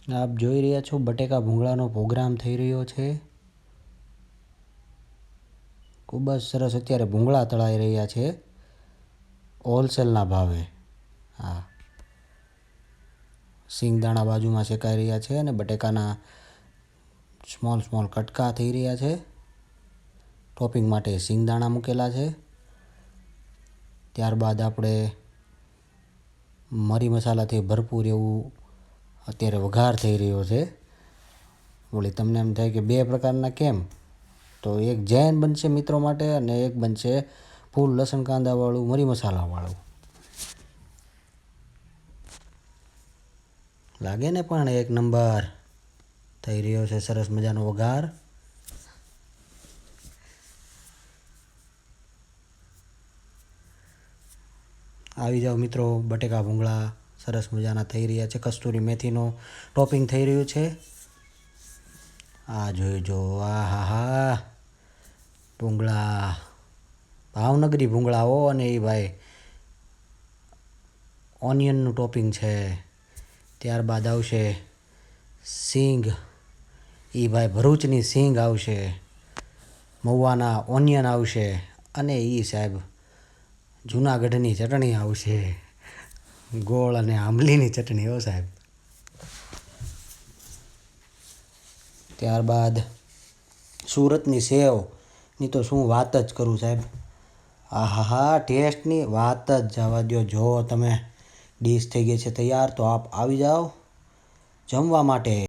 આપ જોઈ રહ્યા છો બટેકા ભૂંગળાનો પ્રોગ્રામ થઈ રહ્યો છે. ખૂબ જ સરસ અત્યારે ભૂંગળા તળાઈ રહ્યા છે હોલસેલના ભાવે. હા, સિંગદાણા બાજુમાં શેકાઈ રહ્યા છે અને બટેકાના સ્મોલ કટકા થઈ રહ્યા છે. ટોપિંગ માટે સિંગદાણા મૂકેલા છે. ત્યારબાદ આપણે મરી મસાલાથી ભરપૂર એવું અત્યારે વઘાર થઈ રહ્યો છે. વળી તમને એમ થાય કે બે પ્રકારના કેમ? તો એક જૈન બનશે મિત્રો માટે અને એક બનશે ફૂલ લસણ કાંદાવાળું મરી મસાલાવાળું. લાગે ને પણ એક નંબર થઈ રહ્યો છે સરસ મજાનો વઘાર. આવી જાઓ મિત્રો, બટેકા ભૂંગળા સરસ મજાના થઈ રહ્યા છે. કસ્તુરી મેથીનો ટોપિંગ થઈ રહ્યું છે. આ જોઈજો, આ હા ભૂંગળા, ભાવનગરી ભૂંગળા હો. અને એ ભાઈ ઓનિયનનું ટોપિંગ છે. ત્યારબાદ આવશે સિંગ, એ ભાઈ ભરૂચની સિંગ આવશે. મહુવાના ઓનિયન આવશે અને એ સાહેબ જૂનાગઢની ચટણી આવશે, ગોળ અને આંબલીની ચટણી હો સાહેબ. ત્યારબાદ સુરતની સેવની તો શું વાત જ કરું સાહેબ. આહાહા, ટેસ્ટની વાત જ જવા દો. જો તમે ડીશ થઈ ગઈ છે તૈયાર, તો આપ આવી જાઓ જમવા માટે.